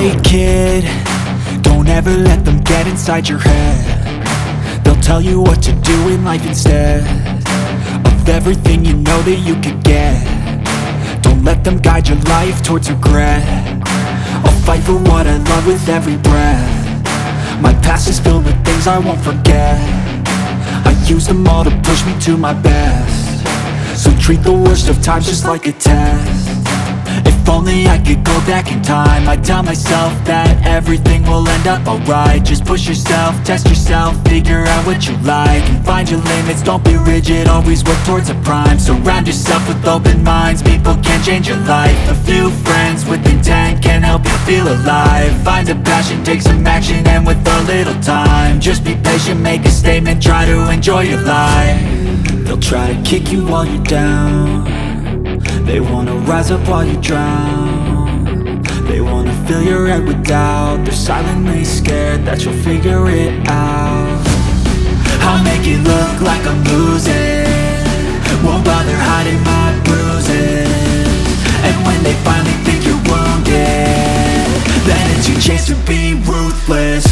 Hey kid, don't ever let them get inside your head. They'll tell you what to do in life instead of everything you know that you could get. Don't let them guide your life towards regret. I'll fight for what I love with every breath. My past is filled with things I won't forget. I use them all to push me to my best. So treat the worst of times just like a test. If only I could go back in time, I'd tell myself that everything will end up alright. Just push yourself, test yourself, figure out what you like, and find your limits, don't be rigid, always work towards a prime. Surround yourself with open minds, people can change your life. A few friends with intent can help you feel alive. Find a passion, take some action, and with a little time, just be patient, make a statement, try to enjoy your life. They'll try to kick you while you're down. They wanna rise up while you drown. They wanna fill your head with doubt. They're silently scared that you'll figure it out. I'll make it look like I'm losing, won't bother hiding my bruises. And when they finally think you're wounded, then it's your chance to be ruthless.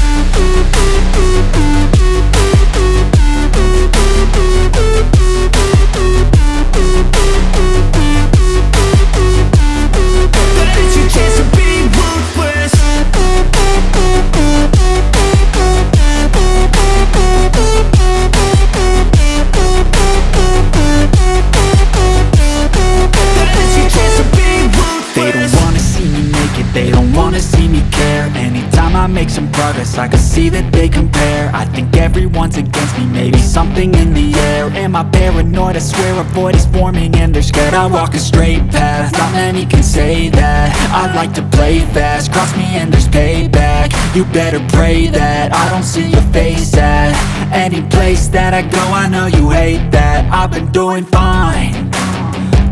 I make some progress, I can see that they compare. I think everyone's against me, maybe something in the air. Am I paranoid? I swear a void is forming and they're scared. I walk a straight path, not many can say that. I like to play fast, cross me and there's payback. You better pray that I don't see your face at any place that I go. I know you hate that. I've been doing fine,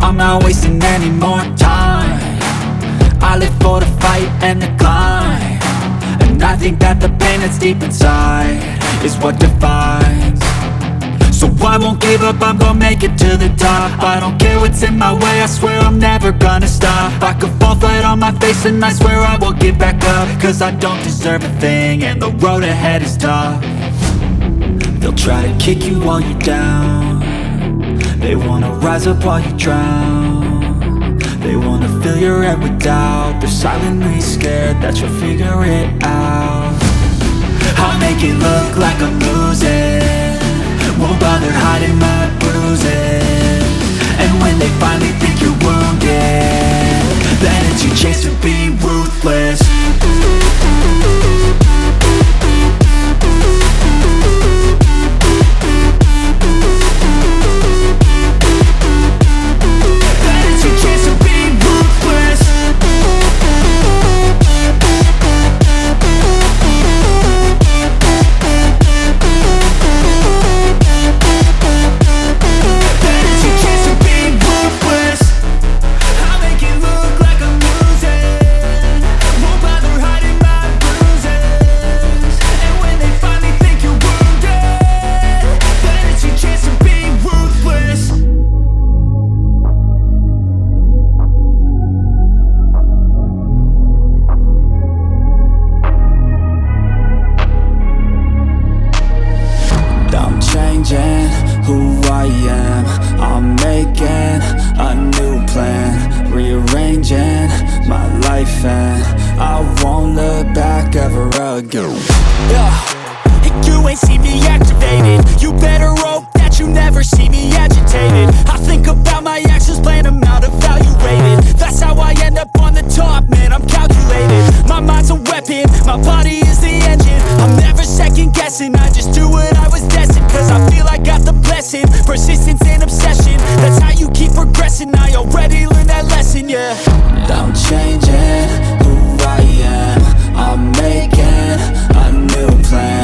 I'm not wasting any more time. I live for the fight and the climb, and I think that the pain that's deep inside is what defines. So I won't give up, I'm gonna make it to the top. I don't care what's in my way, I swear I'm never gonna stop. I could fall flat on my face and I swear I will get back up, cause I don't deserve a thing and the road ahead is tough. They'll try to kick you while you're down. They wanna rise up while you drown. They wanna fill your head with doubt. They're silently scared that you'll figure it out. I'll make it look like I'm losing, won't bother hiding my bruises. And when they finally think you're wounded, then it's your chance to be ruthless. Who I am, I'm making a new plan, rearranging my life, and I won't look back ever again. And you ain't see me activated, you better hope that you never see me agitated. I think about my actions, plan them out, evaluated. That's how I end up on the top, man, I'm calculated. My mind's a weapon, my body is the engine. I'm never second guessing, I just do what I was destined. Cause I feel I got the blessing, persistence and obsession. That's how you keep progressing, I already learned that lesson, yeah. I'm changing who I am, I'm making a new plan,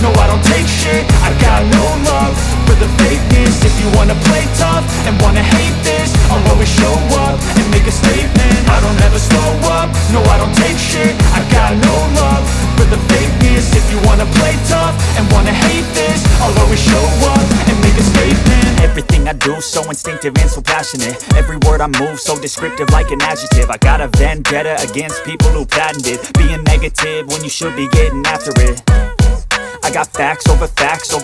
no I don't take shit. I got no love for the fakeness. If you wanna play tough and wanna hate this, I'll always show up and make a statement. I don't ever slow up, no I don't take shit. I got no love for the fakeness. If you wanna play tough and wanna hate this, I'll always show up and make a statement. Everything I do so instinctive and so passionate. Every word I move so descriptive like an adjective. I got a vendetta against people who patented being negative when you should be getting after it. I got facts over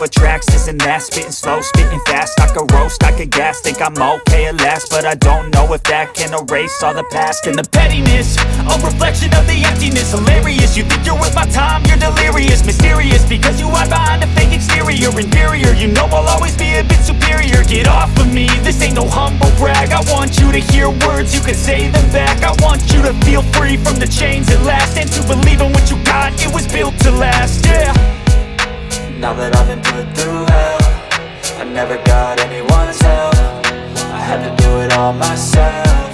tracks, this and that. Spitting slow, spitting fast. I could roast, I could gas. Think I'm okay at last, but I don't know if that can erase all the past. And the pettiness, a reflection of the emptiness. Hilarious, you think you're worth my time, you're delirious. Mysterious, because you hide behind a fake exterior. Inferior, you know I'll always be a bit superior. Get off of me, this ain't no humble brag. I want you to hear words, you can say them back. I want you to feel free from the chains at last, and to believe in what you got, it was built to last, yeah. Now that I've been put through hell, I never got anyone's help. I had to do it all myself.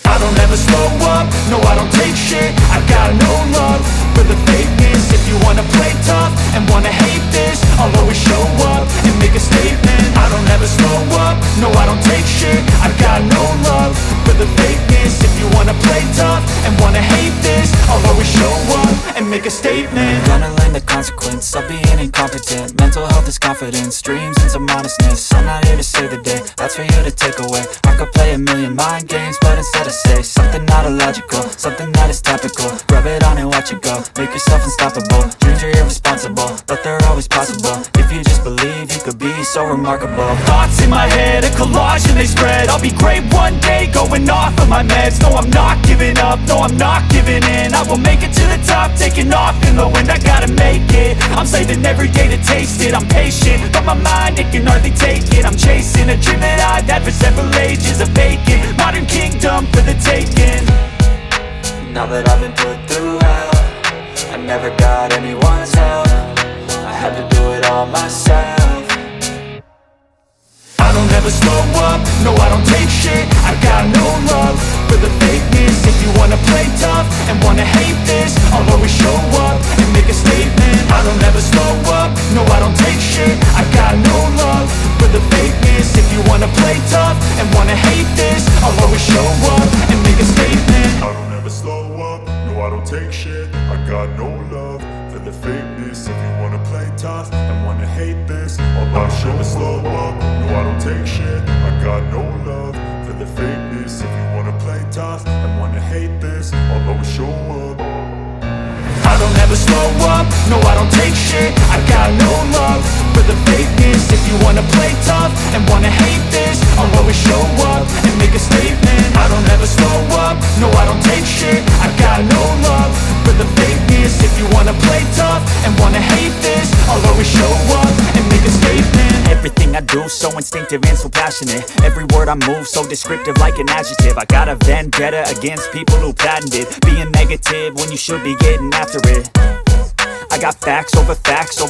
I don't ever slow up, no I don't take shit. I got no love for the fakeness. If you wanna play tough and wanna hate this, I'll always show up and make a statement. I don't ever slow up, no I don't take shit. I got no love for the fakeness. If you wanna play tough and wanna hate this, I'll always show up and make a statement. Gonna learn the consequence of being incompetent. Mental health is confidence, dreams and some honestness. I'm not here to save the day, that's for you to take away. I could play a million mind games, but instead I say something not illogical, something that is topical. Rub it on and watch it go, make yourself unstoppable. Dreams are irresponsible, but they're always possible. If you just believe, you could be so remarkable. Thoughts in my head, a collage and they spread. I'll be great one day, going off of my meds. No I'm not giving up, no I'm not giving in. I will make it to the top, taking off in the wind. I gotta make it, I'm saving every day to taste it. I'm patient, but my mind, it can hardly take it. I'm chasing a dream that I've had for several ages. A vacant, modern kingdom for the taking. Now that I've been put through hell, I never got anyone's help. I had to do it all myself. I don't ever slow up, no I don't take shit. I got no love for the fakeness. If you wanna play tough and wanna hate this, I'll always show up and make a statement. I don't ever slow up, no I don't take shit. I got no love for the fakeness. If you wanna play tough and wanna hate this, I'll always show up and make a statement. I don't ever slow up, no I don't take shit. I got no love for the fakeness. If you wanna play tough and wanna hate this, I'll never slow up, no I don't take shit. I got no love for the fakeness. If you wanna play tough and wanna hate this, I'll always show up. I don't ever slow up, no I don't take shit. I got no love for the fakeness. If you wanna play tough and wanna hate this, I'll always show up and make a statement. I don't ever slow up, no I don't take shit. I got no love for the fakeness. If you wanna play tough and wanna hate this, I'll always show up and make a statement. Everything I do so instinctive and so passionate. Every word I move so descriptive like an adjective. I got a vendetta against people who patented being negative when you should be getting after it. I got facts over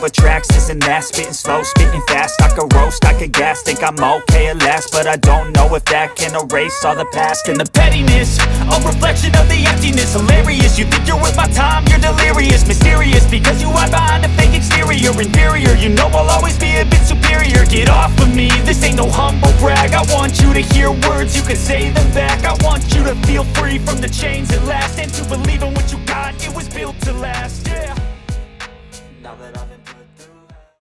tracks, this and that. Spitting slow, spitting fast. I could roast, I could gas. Think I'm okay at last, but I don't know if that can erase all the past. And the pettiness, a reflection of the emptiness. Hilarious, you think you're worth my time, you're delirious. Mysterious, because you hide behind a fake exterior. Inferior, you know I'll always be a bit superior. Get off of me, this ain't no humble brag. I want you to hear words, you can say them back. I want you to feel free from the chains at last, and to believe in what you got, it was built to last, yeah. Now that I've been put